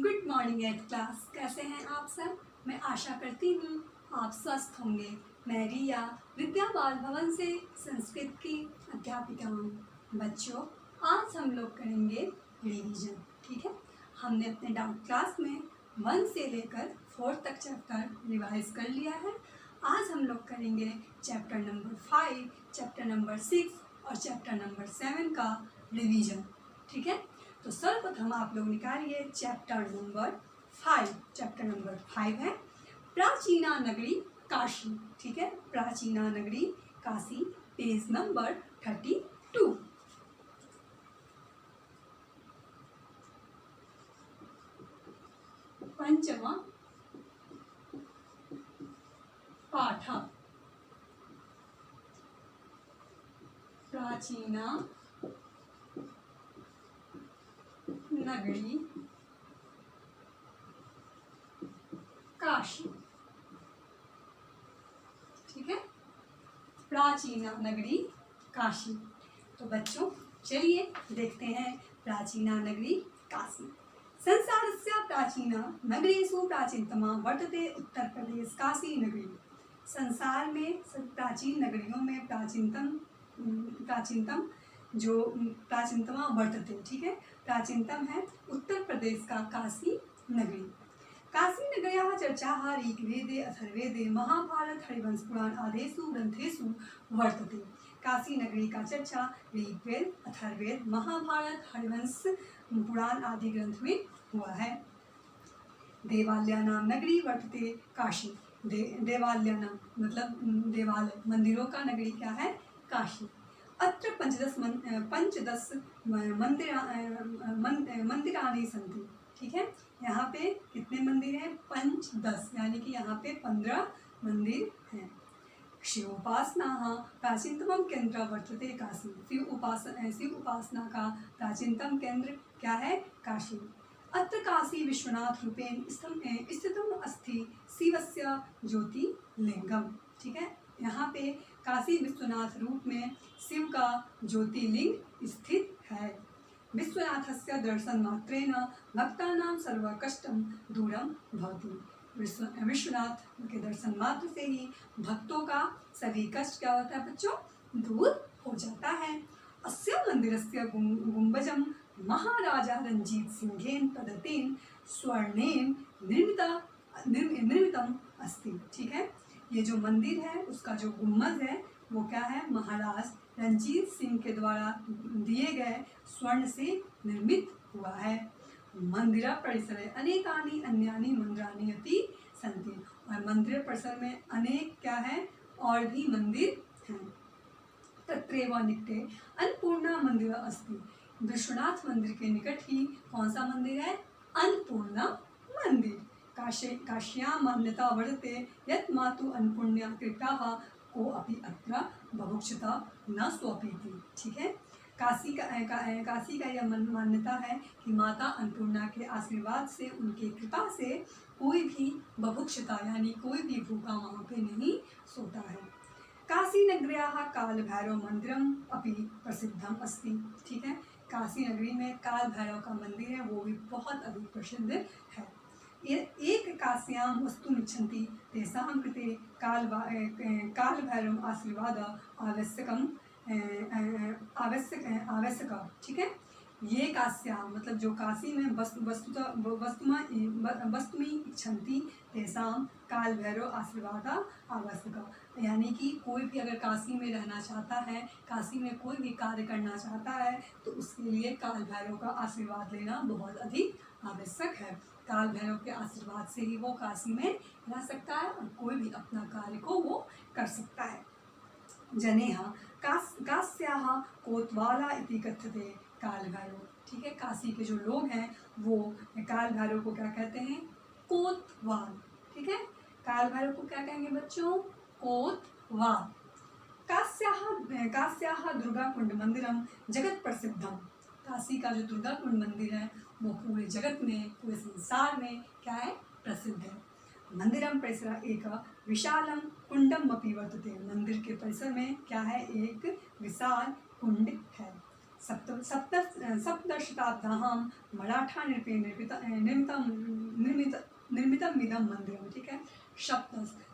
Good morning eight class. कैसे हैं आप सब? मैं आशा करती हूँ आप स्वस्थ होंगे। मैं रिया विद्या बाल भवन से संस्कृत की अध्यापिका हूँ। बच्चों, आज हम लोग करेंगे रिवीजन। ठीक है, हमने अपने डाउट क्लास में 1 से लेकर 4 तक चैप्टर रिवाइज कर लिया है। आज हम लोग करेंगे चैप्टर नंबर 5, चैप्टर नंबर 6 और चैप्टर नंबर 7 का रिवीजन। ठीक है, तो सर्वप्रथम आप लोग निकालिए चैप्टर नंबर 5। चैप्टर नंबर 5 है प्राचीना नगरी काशी। ठीक है, प्राचीना नगरी काशी, पेज नंबर 32। पंचमा पाठ, प्राचीना नगरी काशी। ठीक है, प्राचीना नगरी काशी। तो बच्चों चलिए देखते हैं प्राचीना नगरी काशी। संसारस्य प्राचीना नगरेषु प्राचीनतमा वर्तते उत्तर प्रदेश काशी नगरी। संसार में प्राचीन नगरियों में प्राचीनतम जो प्राचीनतमा वर्तते, ठीक है, प्राचीनतम है उत्तर प्रदेश का काशी नगरी। काशी नगर्याः चर्चाः ऋग्वेदे अथर्ववेदे महाभारत हरिवंश पुराण आदिषु ग्रंथेषु वर्तते। काशी नगरी का चर्चा ऋग्वेद, अथर्ववेद, महाभारत, हरिवंश पुराण आदि ग्रंथ में हुआ है। देवालयानां नगरी वर्तते काशी। देवालयानां मतलब देवालय, मंदिरों का नगरी क्या है? काशी। अत्र पंचदश मंदिराणि सन्ति। ठीक है, यहाँ पे कितने मंदिर हैं? 5-10, यानी कि यहाँ पे 15 मंदिर हैं। शिवोपासना प्राचीनतम केंद्र वर्तते काशी। शिव उपासना का प्राचीनतम केंद्र क्या है? काशी। अत्र काशी विश्वनाथ रूपेण स्थितम् अस्ति शिवस्य ज्योतिर्लिंगम। ठीक है, यहाँ पे काशी विश्वनाथ रूप में शिव का ज्योतिर्लिंग स्थित है। विश्वनाथस्य दर्शनमात्रेण भक्तानां सर्वकष्टं दूरं भवति। विश्वनाथ के दर्शन मात्र से ही भक्तों का सभी कष्ट क्या होता है बच्चों? दूर हो जाता है। अस्य मंदिरस्य गुंबजं महाराजा रंजीत सिंहेन प्रदत्तेन स्वर्णेन निर्मितम अस्ति। ठीक है, ये जो मंदिर है उसका जो गुंबज है वो क्या है? महाराज रंजीत सिंह के द्वारा दिए गए स्वर्ण से निर्मित हुआ है। मंदिर परिसरे अनेकानि अन्यानि मंदिराणि अपि सन्ति। और मंदिर परिसर में अनेक क्या है? और भी मंदिर हैं। तत्रैव निकटे अन्नपूर्णा मंदिर अस्ति। विश्वनाथ मंदिर के निकट ही कौन सा मंदिर है? अन्नपूर्णा मंदिर। काश्यां मान्यता वर्तते यत् मातु अन्नपूर्णा कृताः को अपि अत्र बभुक्षता न स्वपीति। ठीक है, काशी का यह मान्यता है कि माता अन्नपूर्णा के आशीर्वाद से, उनकी कृपा से कोई भी बभुक्षता यानी कोई भी भूखा वहाँ पे नहीं सोता है। काशी नगर्याः काल भैरव मंदिरम अपि प्रसिद्धम अस्ति। ठीक है, काशी नगरी में काल भैरव का मंदिर है, वो भी बहुत अधिक प्रसिद्ध है। एक काश्यां वस्तु इच्छन्ति तेषां कृते काल भैरव आशीर्वाद आवश्यक। ठीक है, ये काश्या मतलब जो काशी में वस्तुमी इच्छन्ति तेषां काल भैरव आशीर्वाद आवश्यक। यानी कि कोई भी अगर काशी में रहना चाहता है, काशी में कोई भी कार्य करना चाहता है, तो उसके लिए काल भैरव का आशीर्वाद लेना बहुत अधिक आवश्यक है। काल भैरव के आशीर्वाद से ही वो काशी में रह सकता है और कोई भी अपना कार्य को वो कर सकता है। जनेह काश्याः कोतवाला इति कथ्यते काल भैरव। ठीक है, काशी के जो लोग हैं वो काल भैरव को क्या कहते हैं? कोतवाल। ठीक है, काल भैरव को क्या कहेंगे बच्चों? कोतवाल। काश्याः दुर्गा कुंड मंदिरम जगत प्रसिद्धम। काशी का जो दुर्गा कुंड मंदिर है वो पूरे जगत में, पूरे संसार में क्या है? प्रसिद्ध है। मंदिरम परिसर एक विशालम कुंडम अपि वर्तते। मंदिर के परिसर में क्या है? एक विशाल कुंड है। सप्तशताब्द्यां मराठा निर्मितम इदम मंदिरम। ठीक है,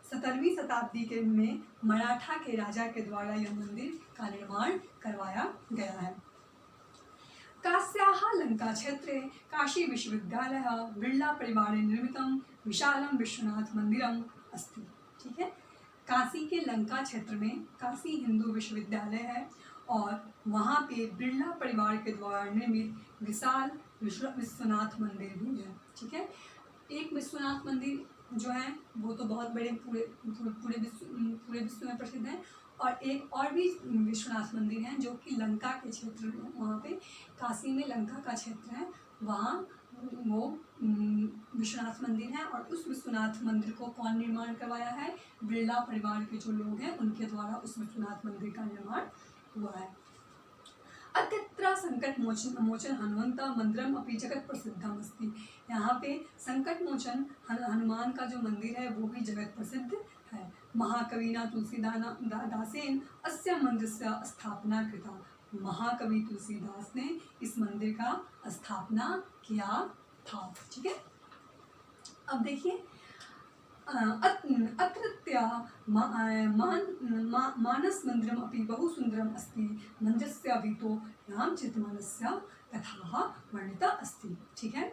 17वीं शताब्दी के में मराठा के राजा के द्वारा यह मंदिर का निर्माण करवाया गया है। काश्याः लंका क्षेत्रे काशी विश्वविद्यालय बिरला परिवार निर्मितम विशालम विश्वनाथ मंदिरम अस्ति। ठीक है, काशी के लंका क्षेत्र में काशी हिंदू विश्वविद्यालय है और वहाँ पे बिरला परिवार के द्वारा निर्मित विशाल विश्वनाथ मंदिर भी है। ठीक है, एक विश्वनाथ मंदिर जो है वो तो बहुत बड़े पूरे विश्व में प्रसिद्ध है, और एक और भी विश्वनाथ मंदिर है जो कि लंका के क्षेत्र में, वहाँ पे काशी में लंका का क्षेत्र है, वहाँ वो विश्वनाथ मंदिर है। और उस विश्वनाथ मंदिर को कौन निर्माण करवाया है? बिरला परिवार के जो लोग हैं उनके द्वारा उस विश्वनाथ मंदिर का निर्माण हुआ है। अत्र संकट मोचन हनुमंत मंदिरम अपि जगत प्रसिद्धम अस्ति। यहाँ पे संकट मोचन हनुमान का जो मंदिर है वो भी जगत प्रसिद्ध है। महाकविना तुलसीदासेन अस्य मंदिरस्य स्थापना कृता। महाकवि तुलसीदास ने इस मंदिर का स्थापना किया था। ठीक है, अब देखिए अत्रत्य मानस मंदिरम अपि बहु सुंदरम अस्ति। मंदिरस्य भितो रामचरितमानसस्य कथाः वर्णिता अस्ति। ठीक है,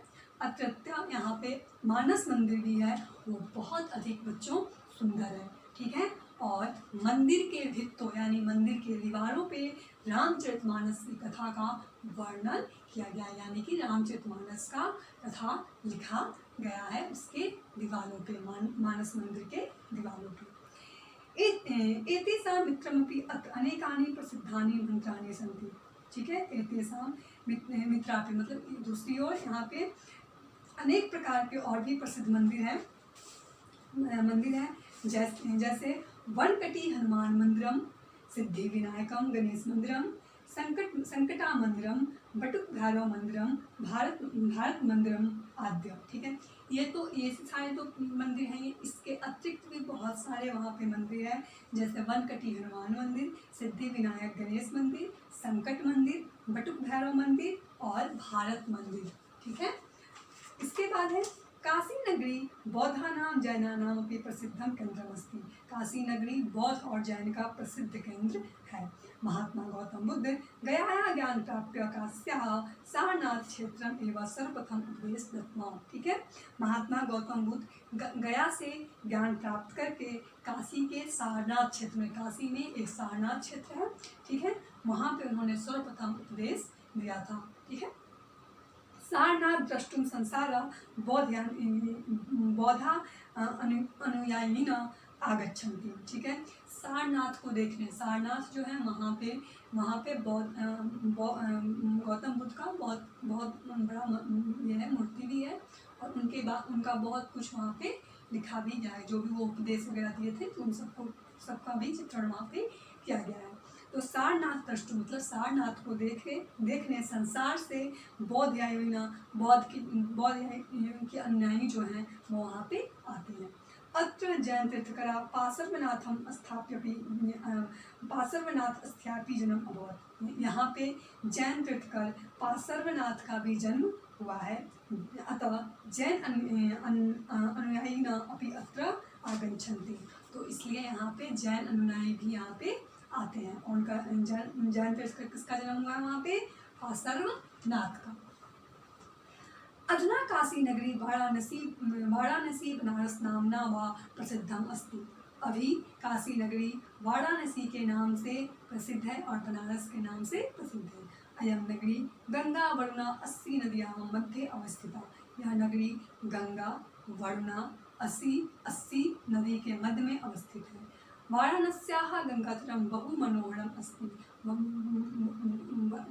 अत्रत्य यहाँ पे मानस मंदिर भी है, वो बहुत अधिक बच्चों सुंदर है। ठीक है, और मंदिर के भित्तों यानी मंदिर के दीवारों पे रामचरितमानस की कथा का वर्णन किया गया, यानी कि रामचरितमानस का कथा लिखा गया है उसके दीवारों पे, मानस मंदिर के दीवारों पे। एतेषां मित्रमपि अनेकानि प्रसिद्धानि मंत्राणि सन्ति। ठीक है, एतेषां मित्रापि मतलब दूसरी ओर यहाँ पे अनेक प्रकार के और भी प्रसिद्ध मंदिर हैं जैसे वनकटी हनुमान मंदिरम, सिद्धि विनायकम गणेश मंदिरम, संकटा मंदिरम, बटुक भैरव मंदिरम, भारत मंदिरम आद्य। ठीक है, ये सारे तो मंदिर हैं। ये इसके अतिरिक्त भी बहुत सारे वहाँ पे मंदिर हैं, जैसे वनकटी हनुमान मंदिर, सिद्धि विनायक गणेश मंदिर, संकट मंदिर, बटुक भैरव मंदिर और भारत मंदिर। ठीक है, इसके बाद है काशी नगरी बौद्धानां जैनानां अपि प्रसिद्धं केंद्रमस्ति। काशी नगरी बौद्ध और जैन का प्रसिद्ध केंद्र है। महात्मा गौतम बुद्ध गया ज्ञान प्राप्य काश्याः सारनाथ क्षेत्रम एवं सर्वप्रथम उपदेश दत्तवान्। ठीक है, महात्मा गौतम बुद्ध गया से ज्ञान प्राप्त करके काशी के सारनाथ क्षेत्र में, काशी में एक सारनाथ क्षेत्र है, ठीक है, वहाँ पे उन्होंने सर्वप्रथम उपदेश दिया था। ठीक है, सारनाथ द्रष्टुम संसार बौद्धा अनुयायिन आगच्छन्ति। ठीक है, सारनाथ को देखने, सारनाथ जो है वहाँ पे गौतम बुद्ध का बहुत बड़ा ये है, मूर्ति भी है, और उनका बहुत कुछ वहाँ पे लिखा भी गया है, जो भी वो उपदेश वगैरह दिए थे तो उन सबका भी चित्रण वहाँ पे किया गया है। तो सारनाथ द्रष्टु मतलब सारनाथ को देखने संसार से बौद्ध के अनुयायी जो हैं वो वहाँ पे आते हैं। अत्र जैन तीर्थंकरा पार्श्वनाथ स्थापि जन्म अभवत्। यहाँ पे जैन तीर्थंकर पार्श्वनाथ का भी जन्म हुआ है। अतः जैन अनुयायी न अपि अत्र आगच्छन्ति। तो इसलिए यहाँ पे जैन अनुयायी भी यहाँ पे आते हैं। उनका जैन तीर्थंकर किसका जन्म हुआ है वहाँ पे? पार्श्वनाथ का। अधुना काशी नगरी वाराणसी बनारस नामना वा प्रसिद्धम अस्ति। अभी काशी नगरी वाराणसी के नाम से प्रसिद्ध है और बनारस के नाम से प्रसिद्ध है। अयम नगरी गंगा वरुणा 80 नदियां मध्ये अवस्थिता। यह नगरी गंगा वरुणा 80 नदी के मध्य में अवस्थित है। वाराणस्याः गंगातटं बहु मनोहरम अस्ति।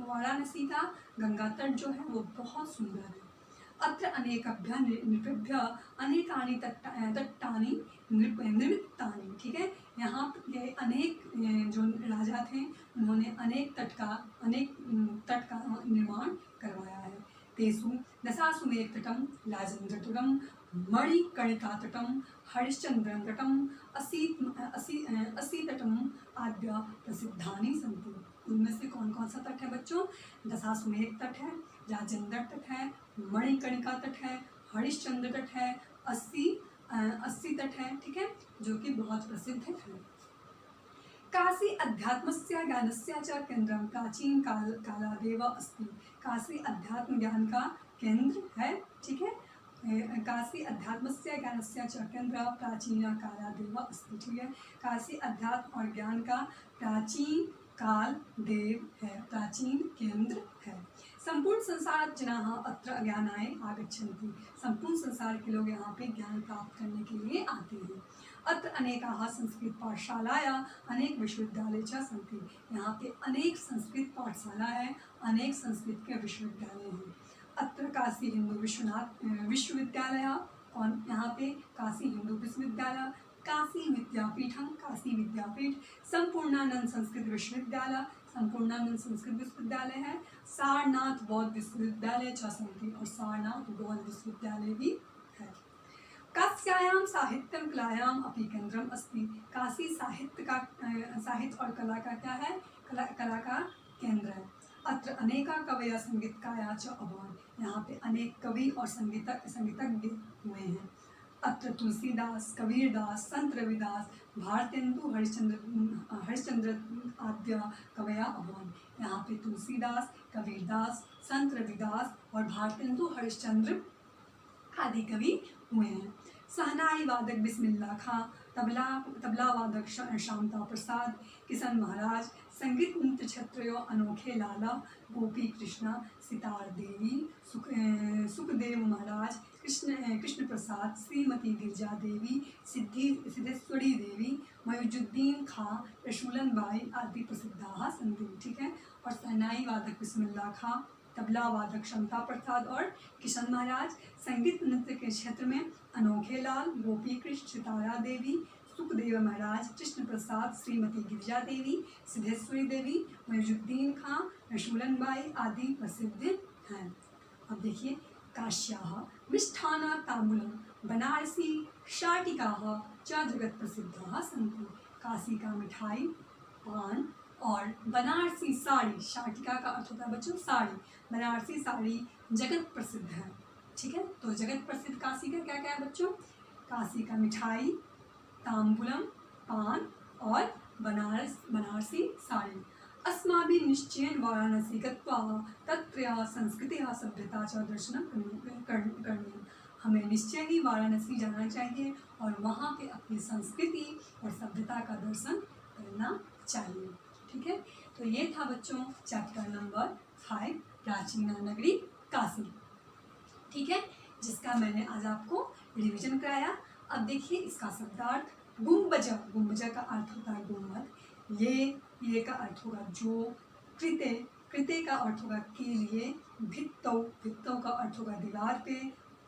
वाराणसी का गंगा तट जो है वो बहुत सुंदर है। अत्र अनेकभ्यः नृपेभ्यः अनेकानि तट्टानि निर्मितानि। ठीक है, यहाँ पे अनेक जो राजा थे उन्होंने अनेक तट का निर्माण करवाया है। तेषु दशासुमेध तटम, राजेंद्र तटम, मणिकर्णिका तटम, हरिश्चंद्र तटम, असी तटम आद्य प्रसिद्धानि सन्ति। उनमें से कौन कौन सा तट है बच्चों? दशाश्वमेध तट है, राजेंद्र तट है, मणिकर्णिका तट है, हरिश्चंद्र तट है, 80 तट है, ठीक है, जो कि बहुत प्रसिद्ध है। काशी अध्यात्मस्य ज्ञानस्य च केंद्रम प्राचीन कालादेव अस्ति। काशी अध्यात्म ज्ञान का केंद्र है, ठीक है। काशी अध्यात्मस्य ज्ञानस्य च केंद्र प्राचीन कालादेव अस्ति, ठीक है। काशी अध्यात्म और ज्ञान का प्राचीन काल देव है, प्राचीन केंद्र है। संपूर्ण संसार जनाः अत्र ज्ञानाय आगच्छन्ति। संपूर्ण संसार के लोग यहाँ पे ज्ञान प्राप्त करने के लिए आते हैं। अत्र अनेकाः संस्कृत पाठशालायाः अनेक विश्वविद्यालय च सन्ति। यहाँ पे अनेक संस्कृत पाठशाला है, अनेक संस्कृत के विश्वविद्यालय हैं। अत्र काशी हिंदू विश्वविद्यालय, और यहाँ पे काशी हिंदू विश्वविद्यालय, काशी विद्यापीठम, काशी विद्यापीठ, संपूर्णानंद संस्कृत विश्वविद्यालय, संपूर्णानंद संस्कृत विश्वविद्यालय है, सारनाथ बौद्ध विश्वविद्यालय च सन्ति, और सारनाथ बौद्ध विश्वविद्यालय भी है। काश्यायाम साहित्यम कलायाम अपि केंद्रम अस्ति। काशी साहित्य और कला का क्या है? कला का केंद्र है। अत्र अनेका कवयः संगीतकाराः च अभवन्। यहाँ पे अनेक कवि और संगीतज्ञ हुए हैं। अत्र तुलसीदास, कबीरदास, संत रविदास, भारतेंदु, हरिश्चंद्र आद्य कवयः अभवन्। यहाँ पे तुलसीदास, कबीरदास, संत रविदास और भारतेंदु हरिश्चंद्र आदि कवि हुए हैं। सहनाई वादक बिस्मिल्लाह खां, तबला वादक शांता प्रसाद, किशन महाराज, संगीत नृत्य क्षेत्रों अनोखे लाला, गोपी कृष्णा, सितार देवी, सुखदेव महाराज, कृष्ण प्रसाद, श्रीमती गिरजा देवी, सिद्धेश्वरी देवी, मयूजुद्दीन खां, रसूलन बाई आदि प्रसिद्धाः सन्ति, ठीक है। और सहनाई वादक बिस्मिल्लाह खां, तबला वादक क्षमता प्रसाद और किशन महाराज, संगीत नृत्य के क्षेत्र में अनोखे लाल, गोपी कृष्ण, सितारा देवी, सुखदेव महाराज, कृष्ण प्रसाद, श्रीमती गिरजा देवी, सिद्धेश्वरी देवी, मयूजुद्दीन खां, रसूलन बाई आदि प्रसिद्ध हैं। अब देखिए, काश्याः मिष्ठाना ताम्बूलम, बनारसी शाटिकाः च जगत प्रसिद्धाः सन्ति। काशी का मिठाई, पान और बनारसी साड़ी, शाटिका का अर्थ होता है बच्चों साड़ी, बनारसी साड़ी जगत प्रसिद्ध है, ठीक है। तो जगत प्रसिद्ध काशी का क्या क्या है बच्चों? काशी का मिठाई, तांबूलम, पान और बनारसी साड़ी। अस्माभिः निश्चयेन वाराणसी गत्वा तत्रत्यः संस्कृतिः सभ्यता च दर्शनं करणीयम्। हमें निश्चय ही वाराणसी जाना चाहिए और वहाँ पे अपनी संस्कृति और सभ्यता का दर्शन करना चाहिए, ठीक है। तो ये था बच्चों चैप्टर नंबर 5 प्राचीन नगरी काशी, ठीक है, जिसका मैंने आज आपको रिवीजन कराया। अब देखिए इसका शब्दार्थ। गुम्बज, गुम्बज का अर्थ होता है गुम्बद, ये का अर्थ होगा जो, कृते का अर्थ होगा के लिए, भित्तौ का अर्थ होगा दीवार पे,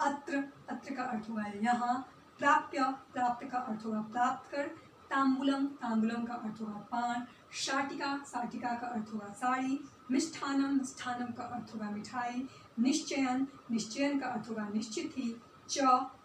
अत्र का अर्थ होगा यहाँ, प्राप्त का अर्थ होगा प्राप्त कर, तांबूलम का अर्थ होगा पान, शाटिका का अर्थ होगा साड़ी, मिष्ठानम का अर्थ होगा मिठाई, निश्चयन का अर्थ होगा निश्चित ही, च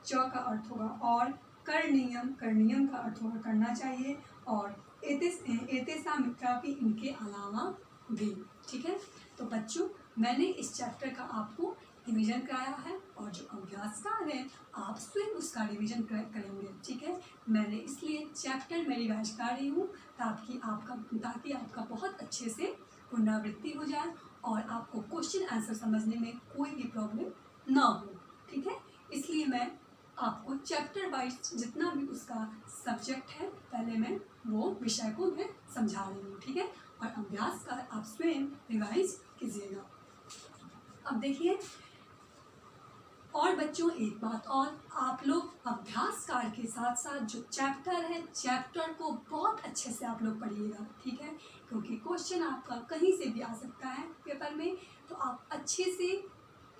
का अर्थ होगा और, करणीयम का अर्थ होगा करना चाहिए, और एतेसा मित्रापि इनके अलावा भी, ठीक है। तो बच्चों मैंने इस चैप्टर का आपको रिवीजन कराया है, और जो अभ्यासकार है आप स्वयं उसका रिवीजन करेंगे, ठीक है। मैंने इसलिए चैप्टर में रिवाइज कर रही हूँ ताकि आपका बहुत अच्छे से पुनरावृत्ति हो जाए और आपको क्वेश्चन आंसर समझने में कोई भी प्रॉब्लम ना हो, ठीक है। इसलिए मैं आपको चैप्टर वाइज जितना भी उसका सब्जेक्ट है पहले मैं वो विषय को मैं समझा रही हूँ, ठीक है। और अभ्यास का आप स्वयं रिवाइज कीजिएगा। अब देखिए, और बच्चों एक बात और, आप लोग अभ्यास कार्य के साथ साथ जो चैप्टर है चैप्टर को बहुत अच्छे से आप लोग पढ़िएगा, ठीक है, क्योंकि क्वेश्चन आपका कहीं से भी आ सकता है पेपर में। तो आप अच्छे से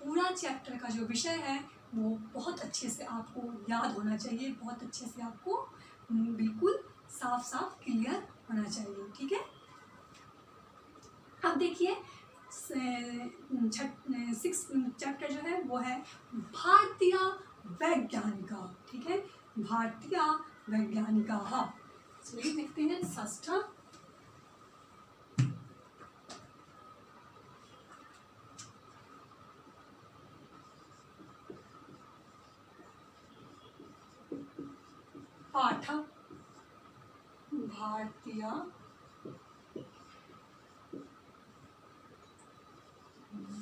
पूरा चैप्टर का जो विषय है वो बहुत अच्छे से आपको याद होना चाहिए, बहुत अच्छे से आपको बिल्कुल साफ क्लियर होना चाहिए, ठीक है। अब देखिए 6 चैप्टर जो है वो है भारतीय वैज्ञानिका, ठीक है, भारतीय वैज्ञानिका। चलिए देखते हैं षष्ठ पाठ भारतीय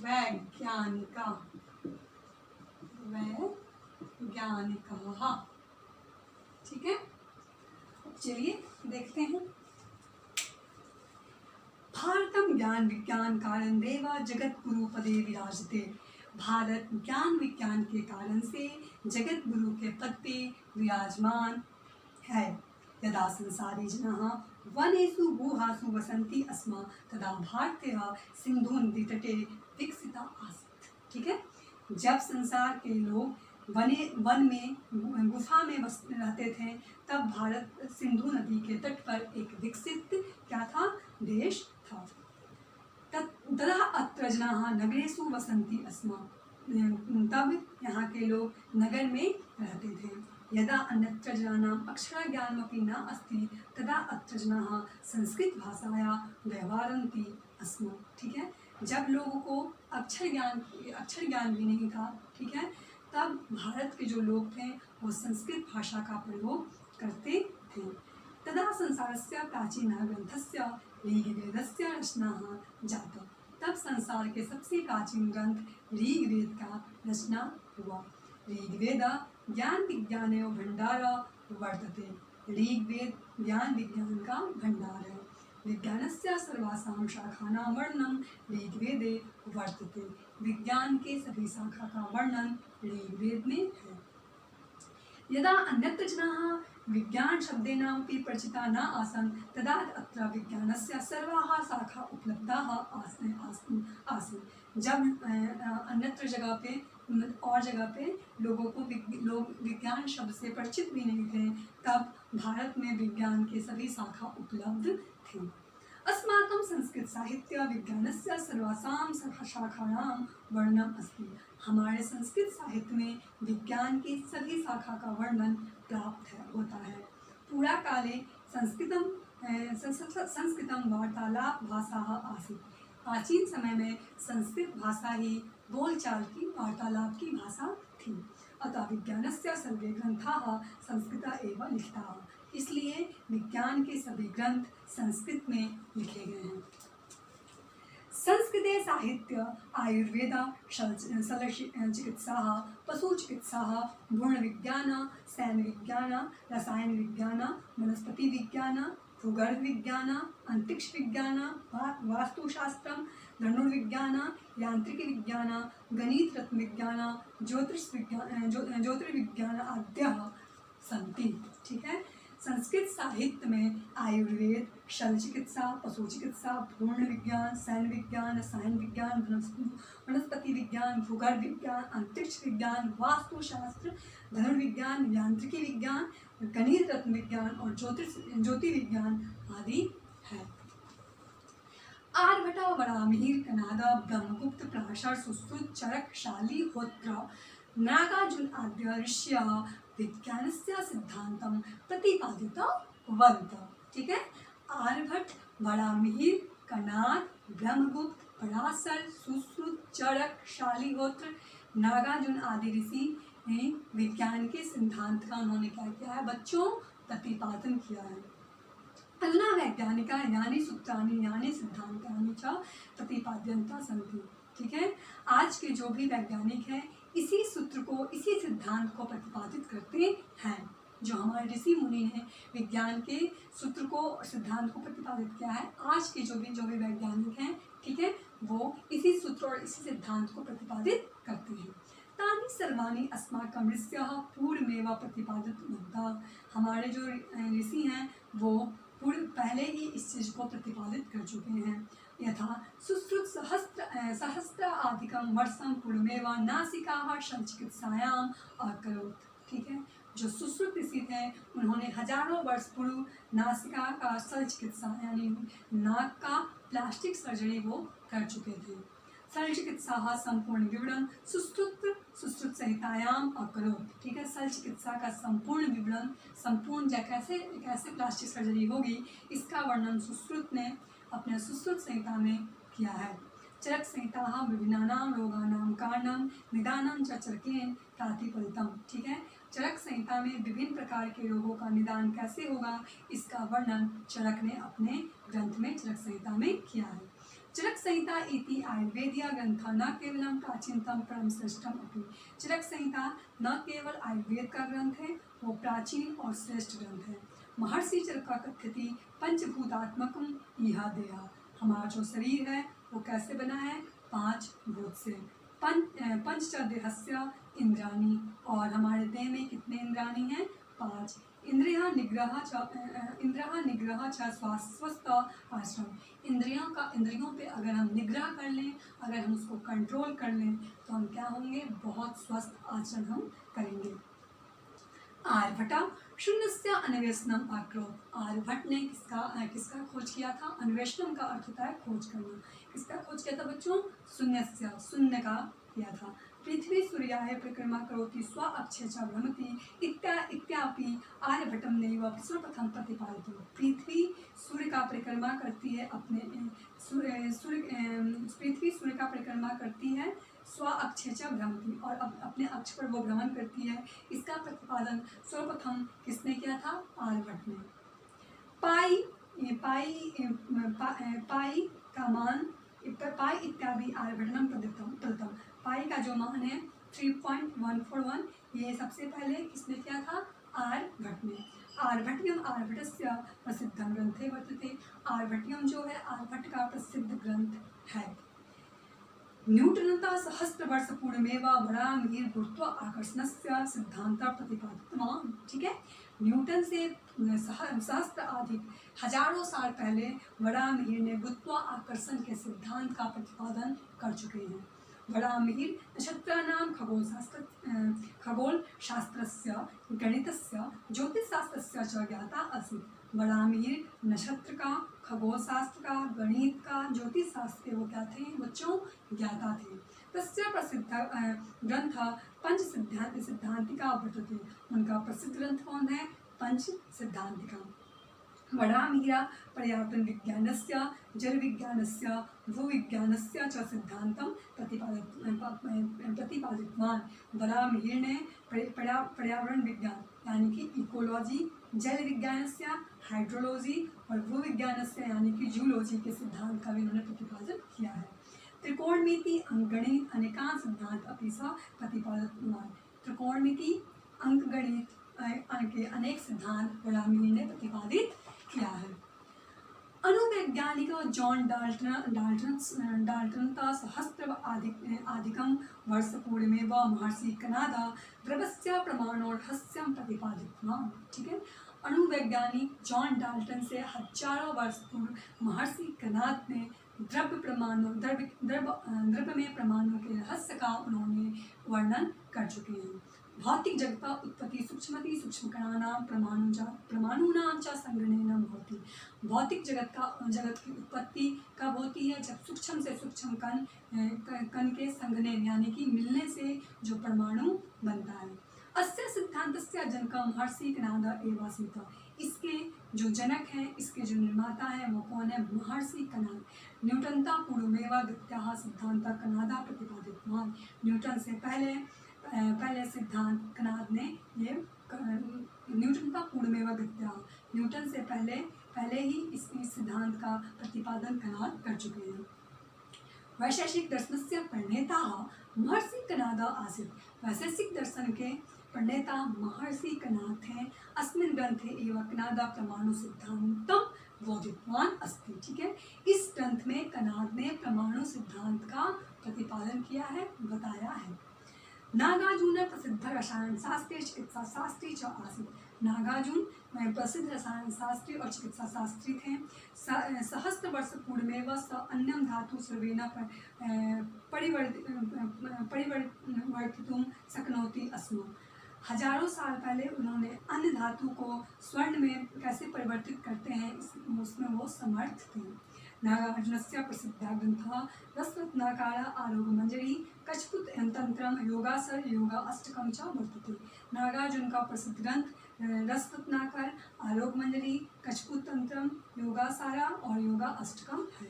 वैज्ञानिकः। ठीक है, चलिए देखते हैं। भारतम ज्ञान विज्ञान कारण देव जगत गुरु पदे विराजते। भारत ज्ञान विज्ञान के कारण से जगत गुरु के पद पे विराजमान है। यदा संसारे जनाः वनेषु गुहासु वसन्ति स्म तदा भारतीय सिंधु नदी तटे विकसिता आसीत्। ठीक है, जब संसार के लोग वन में गुफा में रहते थे, तब भारत सिंधु नदी के तट पर एक विकसित क्या था, देश था। तदा अत्र जनाः नगरेषु वसन्ति स्म, तब यहाँ के लोग नगर में रहते थे। यदा अन्यत्र जनानाम् अक्षरज्ञानमपि न अस्ति तदा अत्र जनाः संस्कृत भाषायाः व्यवहरन्ति स्म। ठीक है, जब लोगों को अक्षर ज्ञान भी नहीं था, ठीक है, तब भारत के जो लोग थे वो संस्कृत भाषा का प्रयोग करते थे। तदा संसारस्य प्राचीनः ग्रंथस्य ऋग्वेदस्य रचना जाता। तब संसार के सबसे प्राचीन ग्रंथ ऋग्वेद का रचना हुआ। ऋग्वेद ज्ञान विज्ञान भंडार वर्तते। ऋग्वेद ज्ञान विज्ञान का भंडार है। विज्ञानस्य सर्वासां शाखानां वर्णनं ऋग्वेदे वर्तते। विज्ञान के सभी शाखा का वर्णन ऋग्वेद में है। यदा अन्यत्र जनाः विज्ञान शब्देनापि परिचिता न आसन् तदा अत्र विज्ञानस्य सर्वाः शाखा उपलब्धाः आसन्। जब अन्यत्र जगह पे और जगह पे लोग विज्ञान शब्द से परिचित भी नहीं थे, तब भारत में विज्ञान के सभी शाखा उपलब्ध थे। अस्माकं संस्कृत साहित्य विज्ञानस्य सर्वासां शाखानां वर्णनम् अस्ति। हमारे संस्कृत साहित्य में विज्ञान की सभी शाखा का वर्णन प्राप्त होता है। पुरा काले संस्कृतं वार्तालाप भाषा आसीत्। प्राचीन समय में संस्कृत भाषा ही बोलचाल की वार्तालाप की भाषा थी। अतः विज्ञानस्य सर्वे ग्रंथाः संस्कृत एव लिखिताः। इसलिए विज्ञान के सभी ग्रंथ संस्कृत में लिखे गए हैं। संस्कृते साहित्य आयुर्वेद शल्यचिकित्सा पशुचिकित्सा भ्रूण विज्ञान सैन्य विज्ञान रसायन विज्ञान वनस्पति विज्ञान भूगर्भ विज्ञान अंतरिक्ष विज्ञान वास्तुशास्त्र धनुर्विज्ञान यांत्रिकी विज्ञान गणित रत्न विज्ञान ज्योतिर्विज्ञान आद्यः सन्ति। ठीक है, संस्कृत साहित्य में आयुर्वेद शल्य चिकित्सा पशु चिकित्सा भ्रूण विज्ञान सैन्य विज्ञान रसायन विज्ञान वनस्पति विज्ञान भूगर्भ विज्ञान अंतरिक्ष विज्ञान वास्तुशास्त्र धनुर्विज्ञान यांत्रिकी विज्ञान गणित रत्न विज्ञान और ज्योतिर्विज्ञान आदि है। आर्यभट्ट वराहमिहिर कनादा ब्रह्मगुप्त पराशर सुश्रुत चरक शालिहोत्र नागार्जुन आद्य ऋषयः विज्ञानस्य सिद्धांतं प्रतिपादितवन्तः। ठीक है, आर्यभट्ट वराहमिहिर कनाद ब्रह्मगुप्त पराशर सुश्रुत चरक शालिहोत्र नागार्जुन आदि ऋषि ने विज्ञान के सिद्धांत का उन्होंने क्या किया है बच्चों, प्रतिपादन किया है। अधुना वैज्ञानिका यानी सूत्राणि यानी सिद्धांतानि च प्रतिपाद्यन्ता सन्ति। ठीक है, आज के जो भी वैज्ञानिक हैं इसी सूत्र को इसी सिद्धांत को प्रतिपादित करते हैं। जो हमारे ऋषि मुनि ने विज्ञान के सूत्र को सिद्धांत को प्रतिपादित किया है, आज के जो भी वैज्ञानिक हैं, ठीक है, वो इसी सूत्र और इसी सिद्धांत को प्रतिपादित करते हैं। तानि सर्वाणि अस्माकं ऋषयः पूर्वमेव प्रतिपादितवन्तः। हमारे जो ऋषि हैं वो पहले ही इस चीज को प्रतिपादित कर चुके हैं। यथा सुश्रुत सहस्राधिकं वर्षं पूर्वमेव नासिकाः शल्यचिकित्सायाम् अकरोत्। ठीक है, जो सुश्रुत ऋषि थे उन्होंने हजारों वर्ष पूर्व नासिका का शल्यचिकित्सा यानी नाक का प्लास्टिक सर्जरी वो कर चुके थे। शल्यचिकित्सा संपूर्ण विवरण सुश्रुत संहितायाम अकरोत्। ठीक है, शल्यचिकित्सा का संपूर्ण विवरण कैसे प्लास्टिक सर्जरी होगी इसका वर्णन सुश्रुत ने अपने सुश्रुत संहिता में किया है। चरक संहिता विभिन्नानां रोगाणां कारणं निदानं च चरकेन प्रातिपदितम्। ठीक है, चरक संहिता में विभिन्न प्रकार के रोगों का निदान कैसे होगा इसका वर्णन चरक ने अपने ग्रंथ में चरक संहिता में किया है। चरक संहिता इति आयुर्वेदीय ग्रंथ न केवलम प्राचीनतम परम श्रेष्ठम अपि। चरक संहिता न केवल आयुर्वेद का ग्रंथ है, वो प्राचीन और श्रेष्ठ ग्रंथ है। महर्षि चरक का कथ्यति पंचभूतात्मकम इह देहा। हमारा जो शरीर है वो कैसे बना है, 5 भूत से। पंच देहस्य इंद्राणी, और हमारे देह में कितने इंद्राणी हैं, 5। इंद्रिया निग्रह च स्वस्थ आश्रम। इंद्रियों पे अगर हम निग्रह कर लें, अगर हम उसको कंट्रोल कर लें तो हम क्या होंगे, बहुत स्वस्थ आचरण हम करेंगे। आर्यभट्ट शून्यस्य अन्वेषणम आकरोत्। आर्यभट्ट ने किसका खोज किया था, अन्वेषणम का अर्थ होता है खोज करना। किसका खोज किया था बच्चों, शून्यस्य, शून्य का किया था। पृथ्वी सूर्याय परिक्रमा करोति स्व अक्षय च भ्रमति इत्यापि आर्यभट्टम नैव सर्वप्रथम प्रतिपादित। पृथ्वी सूर्य का परिक्रमा करती है, पृथ्वी सूर्य का परिक्रमा करती है, स्व अक्षय च भ्रमति, और अपने अक्ष पर वो भ्रमण करती है। इसका प्रतिपादन सर्वप्रथम किसने किया था, आर्यभट्ट ने। पाई इत्यादि आर्यभट्टम प्रदत्तम। पाई का जो मान है 3.141, ये सबसे पहले किसने किया था, आर्यभट्ट ने। आर्यभट्टियम आर्यभट्टस्य प्रसिद्धं ग्रंथे वर्तते। आर्यभट्टियम जो है आर्यभट्ट का प्रसिद्ध ग्रंथ है। न्यूटनता सहस्रवर्ष पूर्वमेव वराहमिहिर गुरुत्व आकर्षणस्य सिद्धांत प्रतिपादितवान्। ठीक है, न्यूटन से सहस्त्र अधिक हजारों साल पहले वराहमिहिर ने गुरुत्व आकर्षण के सिद्धांत का प्रतिपादन कर चुके हैं। वराहमिहिर नक्षत्राणां खगोलशास्त्रस्य गणितस्य ज्योतिषशास्त्रस्य च ज्ञाता आसीत्। वराहमिहिर नक्षत्र का, खगोल शास्त्र का, गणित का, ज्योतिष शास्त्र के वो क्या थे बच्चों, ज्ञाता थे। तस्य प्रसिद्ध ग्रंथ पंच सिद्धांतिका वर्तते। उनका प्रसिद्ध ग्रंथ कौन है, पंच सिद्धांतिका। वराहमिहिरा पर्यावरण विज्ञानस्य, जल विज्ञानस्य, भूविज्ञानस्य च सिद्धांतं प्रतिपादितवान्। वराहमिहिर ने पर्यावरण विज्ञान यानी कि इकोलॉजी, जल विज्ञानस्य हाइड्रोलॉजी और भूविज्ञानस्य यानी कि जूलॉजी के सिद्धांत का भी उन्होंने प्रतिपादन किया है। त्रिकोणमिति, अंकगणित, अनेकांश सिद्धांत अपि स प्रतिपादितवान्। त्रिकोणमिति, अंकगणित के अनेक सिद्धांत वराहमिहिर ने प्रतिपादित किया है। अणुवैज्ञानिक जॉन डाल्टन सहस्र अधिकं वर्ष पूर्वमेव महर्षि कनादा द्रव्यस्य परमाणुरहस्यं प्रतिपादितवान्। ठीक है, अणुवैज्ञानिक जॉन डाल्टन से हजारों वर्ष पूर्व महर्षि कनाद ने द्रव्य में परमाणु के रहस्य का उन्होंने वर्णन कर चुके हैं। भौतिक जगत का उत्पत्ति सूक्ष्म कणानां परमाणुनां च संगणनेन भवति। भौतिक जगत की उत्पत्ति कब होती है, जब सूक्ष्म से सूक्ष्म कण के संघनन यानी कि मिलने से जो परमाणु बनता है। अस्य सिद्धांतस्य जनकः महर्षि कनाद एव आसीत्। इसके जो जनक हैं, इसके जो निर्माता हैं वो कौन है, महर्षि कनाद। न्यूटनता पूर्वमेव द्वितीयः सिद्धान्तः कनादा प्रतिपादितवान्। न्यूटन से पहले सिद्धांत कनाद ने ये न्यूटनता पूर्वमेव द्वितीयः, न्यूटन से पहले ही इस सिद्धांत का प्रतिपादन कनाद कर चुके हैं। वैशेषिक दर्शनस्य प्रणेता महर्षि कनाद आसीत्। वैशेषिक दर्शन के प्रणेता महर्षि कनाद थे। अस्मिन् ग्रंथे एव कनाद परमाणु सिद्धांतं बोधितवान् अस्ति। ठीक है, इस ग्रंथ में कनाद ने परमाणु सिद्धांत का प्रतिपादन किया है, बताया है। नागार्जुन प्रसिद्ध रसायन शास्त्री चिकित्सा शास्त्री च आसीत्। नागार्जुन प्रसिद्ध रसायन शास्त्री और चिकित्सा शास्त्री थे। सहस्र वर्ष पूर्वमेव स अन्यं धातु सर्वेण परिवर्तितुं शक्नोति स्म। हजारों साल पहले उन्होंने अन्य धातु को स्वर्ण में कैसे परिवर्तित करते हैं उसमें वो समर्थ थे। नागार्जुनस्य प्रसिद्धः ग्रन्थः रसरत्नाकर आरोग्यमंजरी कछपुत तंत्रम योगासर योगा अष्टकम च वर्तते। नागार्जुन का प्रसिद्ध ग्रंथ रसरत्नाकर, आरोग्यमंजरी, कछपुत तंत्रम, योगासारा और योगा अष्टकम है।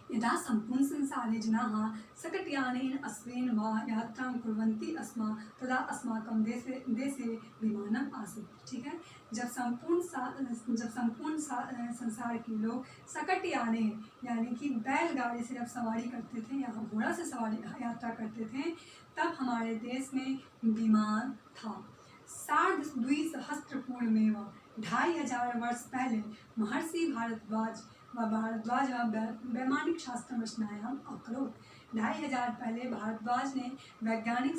यदा सम्पूर्ण संसारे जनाः शकटयानेन अश्वेन वा यात्रां कुर्वन्ति स्म तदा अस्माकं देशे विमानम् आसीत्। ठीक है, जब संपूर्ण संसार के लोग शकटयाने यानी कि बैलगाड़ी से जब सवारी करते थे या घोड़ा से सवारी यात्रा करते थे, तब हमारे देश में विमान था। 2,500 में 2,500 वर्ष पहले महर्षि भारद्वाज वैमानिक शास्त्र रचनायाम अकरोत्। 2,500 पहले भारद्वाज ने वैमानिक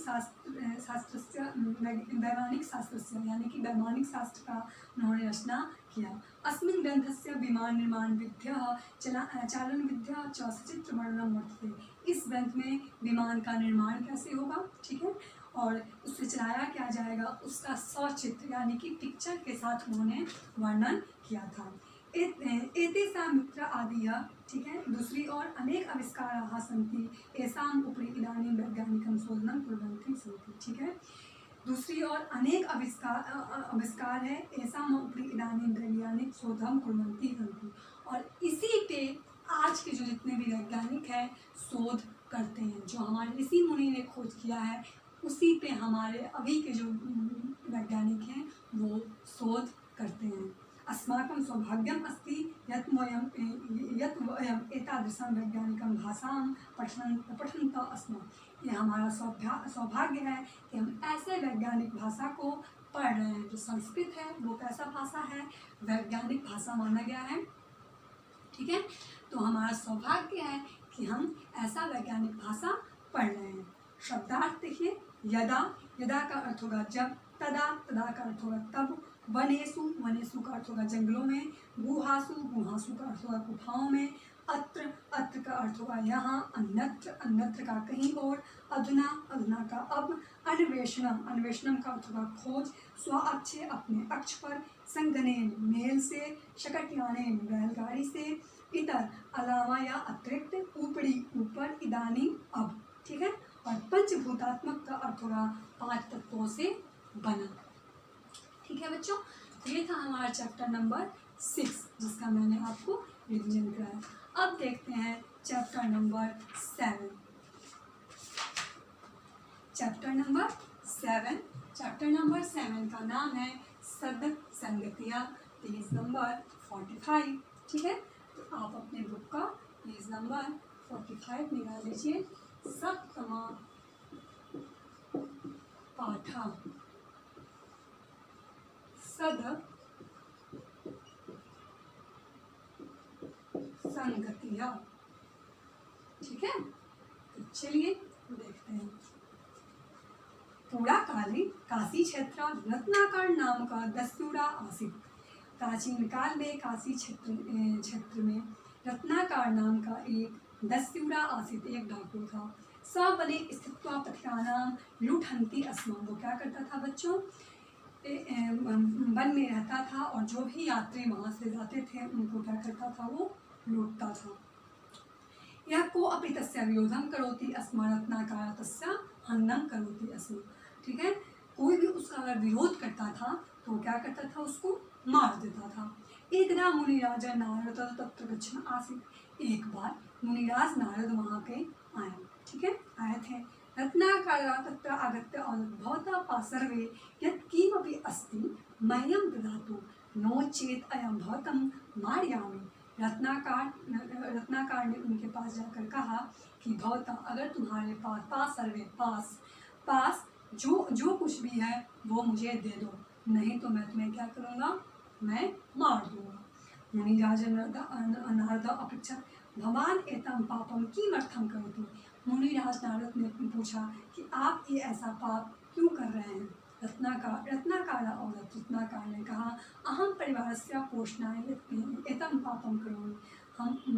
शास्त्र यानी कि वैमानिक शास्त्र का उन्होंने रचना किया। अस्मिन् ग्रंथस्य विमान निर्माण विद्या चालन विद्या च सचित्र वर्णनम वर्तते। इस ग्रंथ में विमान का निर्माण कैसे होगा, ठीक है, और उससे चलाया क्या जाएगा, उसका सचित्र यानी कि पिक्चर के साथ उन्होंने वर्णन किया था। एतेषां मित्र आदि, ठीक है, दूसरी और अनेक आविष्काराः सन्ति येषाम् उपरि इदानीं वैज्ञानिकं शोधनं कुर्वन्ति सन्ति। ठीक है, दूसरी और अनेक आविष्कार है येषाम् उपरि इदानीं वैज्ञानिक शोधनं कुर्वन्ति सन्ति, और इसी पे आज के जो जितने भी वैज्ञानिक हैं शोध करते हैं। जो हमारे ऋषि मुनि ने खोज किया है उसी पे हमारे अभी के जो वैज्ञानिक हैं वो शोध करते हैं। अस्माकं सौभाग्यम अस्ति यत् वयम् एतादृशं वैज्ञानिकं भाषां पठन्तः स्मः। ये हमारा सौभाग्य है कि हम ऐसे वैज्ञानिक भाषा को पढ़ रहे हैं। जो संस्कृत है वो कैसा भाषा है, वैज्ञानिक भाषा माना गया है। ठीक है, तो हमारा सौभाग्य है कि हम ऐसा वैज्ञानिक भाषा पढ़ रहे हैं। शब्दार्थ देखिए, यदा, यदा का अर्थ होगा जब, तदा, तदा का अर्थ होगा तब, वनेषु, वनेषु का अर्थ होगा जंगलों में, गुहासु, गुहासु का अर्थ होगा गुफाओं में, अत्र, अत्र का अर्थ होगा यहाँ, अन्यत्र, अन्यत्र का कहीं और, अधुना, अधुना का अब, अन्वेषणम, अन्वेषणम का अर्थ होगा खोज, स्वाक्षे अपने अक्ष पर, संगनेन मेल से, शकटयानेन बैलगाड़ी से, इतर अलावा या अतिरिक्त, ऊपरी ऊपर, इदानीं अब। ठीक है, और पंचभूतात्मक का अर्थ होगा 5 तत्वों से बना। ठीक है बच्चों, ये था हमारा चैप्टर नंबर 6 जिसका मैंने आपको रिवीजन कराया। अब देखते हैं चैप्टर नंबर 7। चैप्टर नंबर 7 का नाम है सद संगतिया, पेज नंबर 45। ठीक है, तो आप अपने बुक का पेज नंबर 45 निकाल लीजिए। सप्तमा पाठा सद संगतिया। ठीक है, तो चलिए देखते हैं। पूरा काली काशी क्षेत्र रत्नाकर नाम का दस्यूरा आसित। प्राचीन काल में काशी क्षेत्र में रत्नाकर नाम का एक दस्यूरा आसित, एक डाकू था। सवने स्थित्वा पथिकानां लुठन्ति अस्म। वो क्या करता था बच्चों, वन में रहता था और जो भी यात्री वहाँ से जाते थे उनको क्या करता था, वो लूटता था। यह को अपि तस्य विरोधम करोति अस्म रत्नाकर तस्य हननं करोति अस्म। ठीक है, कोई भी उसका अगर विरोध करता था तो क्या करता था, उसको मार देता था। एकदा मुनिराज नारद तत्र गच्छन् आसीत्। एक बार मुनिराज नारद वहाँ पे आए। ठीक है, आए थे। रत्नाकर तत्र आगत्य भवता पार्श्वे यत् किमपि अस्ति मह्यं ददातु नो चेत् अयं भवतं मारयामि। रत्नाकर ने उनके पास जाकर कहा कि भवता, अगर तुम्हारे पास जो कुछ भी है वो मुझे दे दो, नहीं तो मैं तुम्हें क्या करूँगा, मैं मार दूँगा। मुनिराज नारद अपृच्छत् भवान एतं पापं किमर्थं करोति। मुनिराज नारद ने पूछा कि आप ये ऐसा पाप क्यों कर रहे हैं। रत्नाकर ने कहा अहम परिवारस्य पोषणाय एतं पापं करोमि।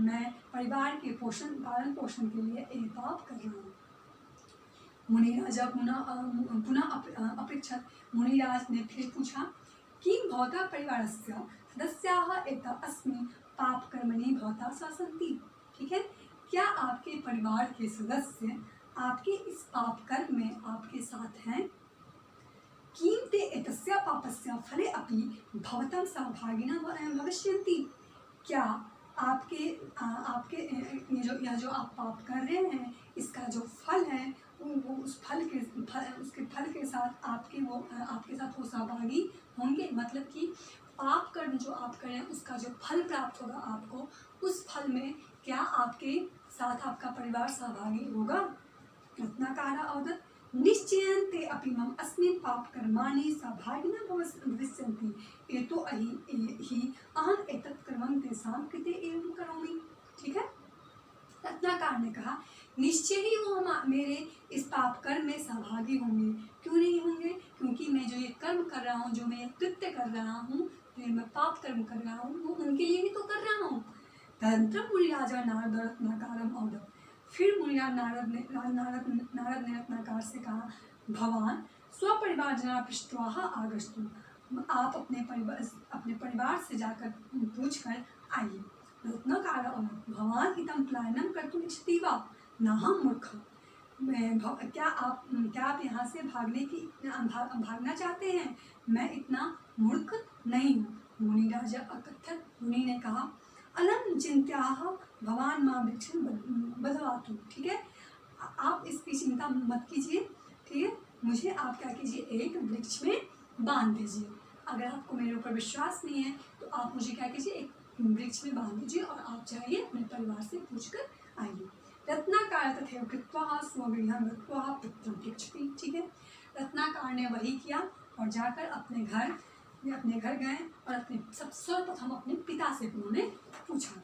मैं परिवार के पालन पोषण के लिए ये पाप कर रहा हूँ। मुनिराज पुनः अपृच्छत्। मुनिराज ने फिर पूछा किं भवता परिवारस्य सदस्याः एतस्मिन् पापकर्मणि भवता सन्ति। ठीक है, क्या आपके परिवार के सदस्य आपके इस पाप कर्म में आपके साथ हैं। किं ते एतस्य पापस्य फले अपि भवतं सहभागिनः भविष्यन्ति। क्या आपके आपके यह जो आप पाप कर रहे हैं, इसका जो फल है वो उस उसके फल के साथ आपके साथ वो सहभागी होंगे। मतलब कि पाप कर्म जो आप करें उसका जो फल प्राप्त होगा आपको, उस फल में क्या आपके साथ आपका परिवार सहभागी होगा। रत्नाकार अवदत् निश्चयं ते अपि मम अस्मिन् पापकर्माणि सहभागिनः भविष्यन्ति एतो हि अहम एतत् कर्मं तेषां कृते एवं करोमि। ठीक है, रत्नाकार ने कहा निश्चय ही वो मेरे इस पाप कर्म में सहभागी होंगे। क्यों नहीं होंगे? क्योंकि मैं जो ये कर्म कर रहा हूँ, जो मैं ये कृत्य कर रहा हूँ, जो मैं पाप कर्म कर रहा हूँ, वो उनके लिए ही तो कर रहा हूँ। तदनंतरं मुनिराजा नारद रत्नाकारम अवदत्। फिर मुनिराज नारद ने रत्नाकार से कहा भवान स्वपरिवार जना पृष्ठवाह आगस्तु। आप अपने परिवार से जाकर पूछ कर आइए। रत्नाकार भवान इदं प्लायनं कर्तुम् इच्छति वा नाहं मूर्खः। क्या आप यहाँ से भागना चाहते हैं? मैं इतना मूर्ख नहीं हूँ। मुनिराजा अकथयत्। मुनि ने कहा अलं चिंत्याः भवान मां वृक्षं बधवातु। ठीक है, आप इसकी चिंता मत कीजिए। ठीक है, मुझे आप क्या कीजिए, एक वृक्ष में बांध दीजिए। अगर आपको मेरे ऊपर विश्वास नहीं है तो आप मुझे क्या कीजिए, एक वृक्ष में बांध दीजिए और आप जाइए अपने परिवार से पूछ कर आइए। रत्नाकार तथैव कृत्वा स्वगृहं गत्वा पुत्रं पृच्छति। ठीक है, रत्नाकार ने वही किया और जाकर अपने घर गए और सर्वप्रथम अपने पिता से उन्होंने पूछा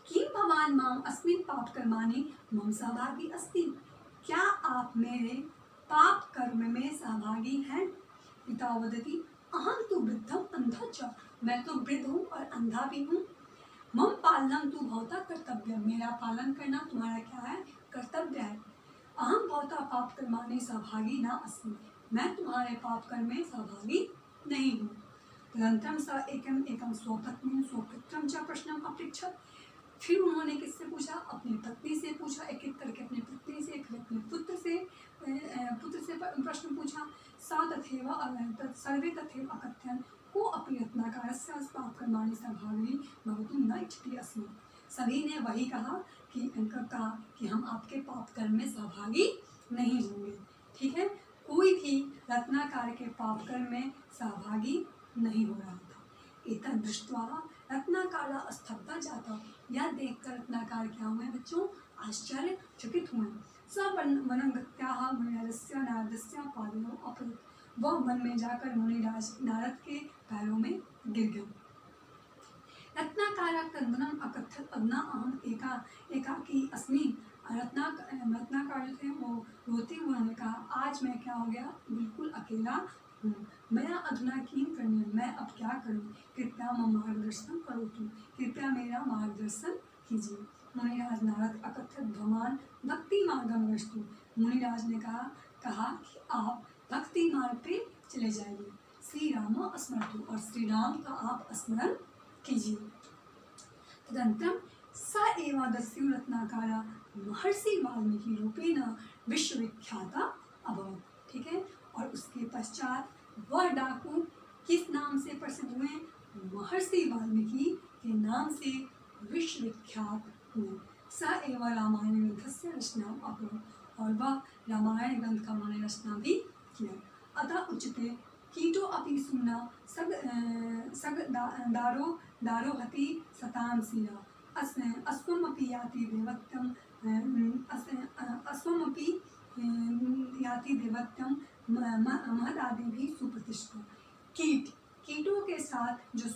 किं भवान माम अस्मिन् पाप कर्माणि मम सहभागी अस्ति। क्या आप मेरे पाप कर्म में सहभागी हैं? पिता वदति अहं तु वृद्धम अंधा च। मैं तो वृद्ध हूँ और अंधा भी हूँ। मम पालनम तु भवता कर्तव्य। मेरा पालन करना तुम्हारा क्या है, कर्तव्य है। अहम भवता पाप कर्माणि सहभागी न अस्मि। मैं तुम्हारे पाप कर्म में सहभागी नहीं हूँ। तदनन्तरं स एकं स्वपत्नीं स्वपुत्रं च प्रश्नम् अपृच्छत्। फिर उन्होंने किससे पूछा? अपनी पत्नी से पूछा। एक एक करके अपनी पत्नी से, फिर अपने पुत्र से प्रश्न पूछा। सा तथैव सर्वे तथैव अकथयन् को अपि रत्नाकारस्य पापकर्माणि सहभागी भवितुं न इच्छति अस्मि। सभी ने वही कहा कि हम आपके पाप कर्म में सहभागी नहीं होंगे। ठीक है, कोई भी रत्नाकार के पाप कर्म में सहभागी नहीं हो रहा था। एतद् दृष्ट्वा रत्नाकार स्तब्धा जाता। यह देखकर रत्नाकार क्या हुए बच्चों, आश्चर्यचकित हुए। स वनं गत्याः मुनिराजस्य नारदस्य पादयोः अपतत्। वह वन में जाकर मुनिराज नारद के पैरों में गिर गए। रत्नाकार क्रंदनम अकथयत् अधुना अहम एकाकी अस्मि। रत्नाकार जो थे वो रोते हुए उन्होंने कहा आज मैं क्या हो गया, बिल्कुल अकेला हूँ। मैं अधुना किं करणीयं, मैं अब क्या करूँ। कृपया मम मार्गदर्शन करोतु। कृपया मेरा मार्गदर्शन कीजिए। मुनिराज नारद अकथयत् भवान भक्ति मार्गम गच्छतु। मुनिराज ने कहा कि आप भक्ति मार्ग पे चले जाइए। श्री राम स्मरतु, और श्री राम का आप स्मरण कीजिए। तदनन्तरं स एव दस्यु रत्नाकार महर्षि वाल्मीकि रूपेण विश्वविख्याता अभवत्। ठीक है, और उसके पश्चात वह डाकू किस नाम से प्रसिद्ध हुए? महर्षि वाल्मीकि के नाम से विश्वविख्यात हुए। स एव रामायण ग्रंथस्य रचना अभवत्, और वह रामायण ग्रंथ का उन्होंने रचना भी किया। अतः उच्यते कीटो अपि सुम्ना दारोहति सतां सीरा अस्वमपि याति देवत्यम महदादिभिः सुप्रतिष्ठा। कीटों के साथ जो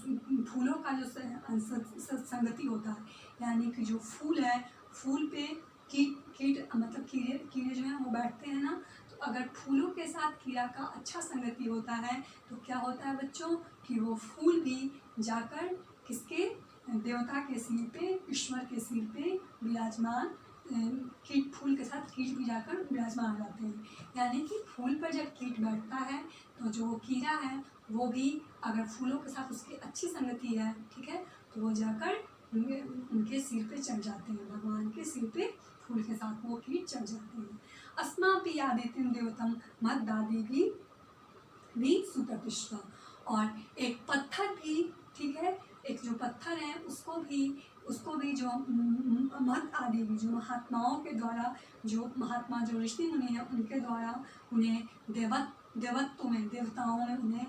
फूलों का जो संगति होता है, यानी कि जो फूल है, फूल पे कीट मतलब कीड़े जो हैं वो बैठते हैं ना। तो अगर फूलों के साथ कीड़ा का अच्छा संगति होता है तो क्या होता है बच्चों, कि वो फूल भी जाकर किसके, देवता के सिर पे, ईश्वर के सिर पे विराजमान, कीट फूल के साथ कीट भी जाकर विराजमान हो जाते हैं। यानी कि फूल पर जब कीट बैठता है तो जो कीड़ा है वो भी अगर फूलों के साथ उसकी अच्छी संगति है, ठीक है, तो वो जाकर उनके सिर पे चढ़ जाते हैं। भगवान के सिर पे फूल के साथ वो कीट चढ़ जाते हैं। अस्मापि आदित्यम देवतम मद्दादी भी सुप्रतिष्ठा। और एक पत्थर भी, ठीक है, एक जो पत्थर है उसको भी जो महत आदि भी जो महात्माओं के द्वारा, जो महात्मा जो ऋषि मुनि हैं उनके द्वारा उन्हें देवत्व में, देवताओं में उन्हें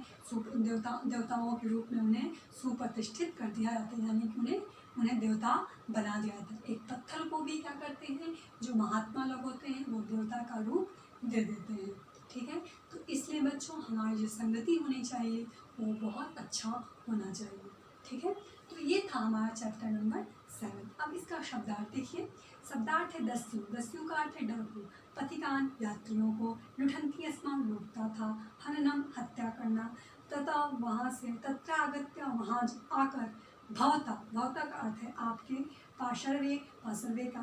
देवताओं के रूप में उन्हें सुप्रतिष्ठित कर दिया जाता है, यानी कि उन्हें देवता बना दिया जाता है। एक पत्थर को भी क्या करते हैं, जो महात्मा लोग होते हैं वो देवता का रूप दे देते हैं। ठीक है, तो इसलिए बच्चों हमारी जो संगति होनी चाहिए वो बहुत अच्छा होना चाहिए। ठीक है, तो ये था हमारा चैप्टर नंबर 7। अब इसका शब्दार्थ देखिए। शब्दार्थ है दस्यु। दस्यु का अर्थ है डाकू। पथिकान यात्रियों को, लुठंती अस्मान लूटता था, हननम हत्या करना, तथा वहाँ से, तत्रागत्य वहाँ आकर, भवता, भवता का अर्थ है आपके, पार्श्वे, पार्श्वे का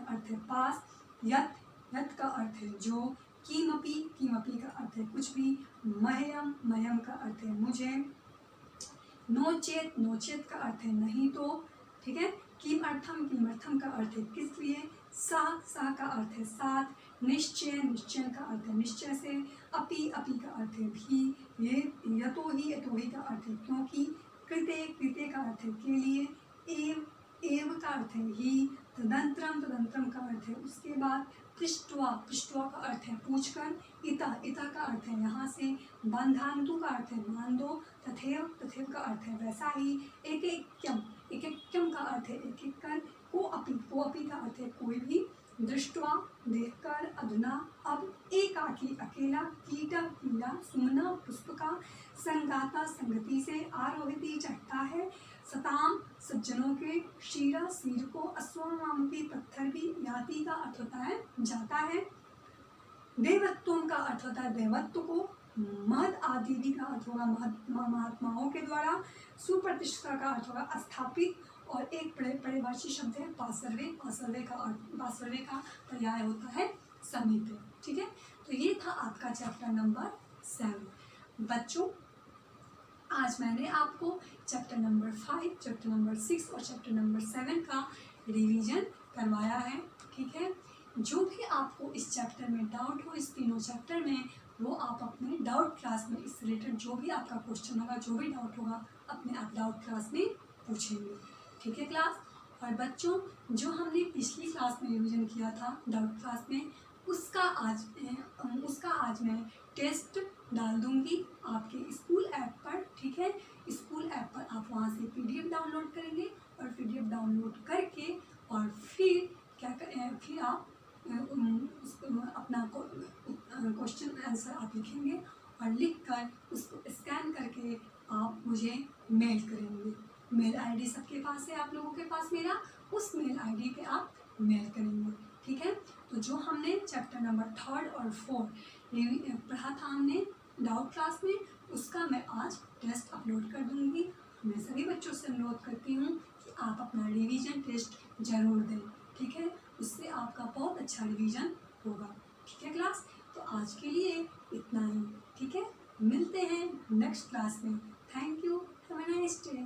अर्थ है पास, यत, यत का अर्थ है जो, कीमपि, कीमपि का अर्थ है कुछ भी, मह्यम, मह्यम का अर्थ है मुझे, नोचेत, नोचेत का अर्थ है नहीं तो। ठीक है, किमर्थम, किमर्थम का अर्थ है किस लिए, सह, सह का अर्थ है साथ, निश्चय, निश्चय का अर्थ है निश्चय से, अपि, अपि का अर्थ है भी, ये, यतो ही का अर्थ है क्योंकि, कृते, कृते का अर्थ है के लिए, एव, एव का अर्थ है ही, तदंतरम, तदंतरम का अर्थ है उसके बाद, पृष्ठवा, पृष्ठवा का अर्थ है पूछकर, इता, इता का अर्थ है यहाँ से, बंधान्तु का अर्थ है मान दो, तथैव, तथैव का अर्थ है वैसा ही, एकैक्यम, एकैक्यम का अर्थ है एक एक कर, कोऽपि, कोऽपि का अर्थ है कोई भी, दृष्टवा, देखकर, अधुना, अब, एकाकी, अकेला, कीटा, कीड़ा, सुमना, पुष्पका, संगाता, संगति से, आरोहिती, चढ़ता है, सताम, सज्जनों के, शीरा, सिर को, अश्वनामपि, पत्थर भी, याति का अर्थ होता है जाता है, देवत्व का अर्थ होता है देवत्व को, महद आदि भी का अर्थ होगा महात्माओं के द्वारा, सुप्रतिष्ठा का अर्थ होगा स्थापित, और एक परिभाषी शब्द है पार्श्वे, पार्श्वे का पर्याय होता है समीप। ठीक है, तो ये था आपका चैप्टर नंबर 7। बच्चों आज मैंने आपको चैप्टर नंबर 5, चैप्टर नंबर 6 और चैप्टर नंबर 7 का रिवीजन करवाया है। ठीक है, जो भी आपको इस चैप्टर में डाउट हो, इस तीनों चैप्टर में, वो आप अपने डाउट क्लास में इस रिलेटेड जो भी आपका क्वेश्चन होगा, जो भी डाउट होगा, अपने आप डाउट क्लास में पूछेंगे। ठीक है क्लास, और बच्चों जो हमने पिछली क्लास में रिवीजन किया था डाउट क्लास में, उसका आज मैं टेस्ट डाल दूंगी आपके स्कूल ऐप पर। ठीक है, स्कूल ऐप पर आप वहाँ से PDF डाउनलोड करेंगे, और PDF डाउनलोड करके और फिर क्या करें, फिर आप अपना क्वेश्चन आंसर आप लिखेंगे, और लिखकर उसको स्कैन करके आप मुझे मेल करेंगे। मेल आईडी सबके पास है, आप लोगों के पास मेरा, उस मेल आईडी पे आप मेल करेंगे। ठीक है, तो जो हमने चैप्टर नंबर 3 और 4 पढ़ा था हमने डाउट क्लास में, उसका मैं आज टेस्ट अपलोड कर दूंगी। मैं सभी बच्चों से अनुरोध करती हूँ कि आप अपना रिवीजन टेस्ट जरूर दें। ठीक है, उससे आपका बहुत अच्छा रिवीजन होगा। ठीक है क्लास, तो आज के लिए इतना ही। ठीक है, मिलते हैं नेक्स्ट क्लास में। Thank you, have a nice day.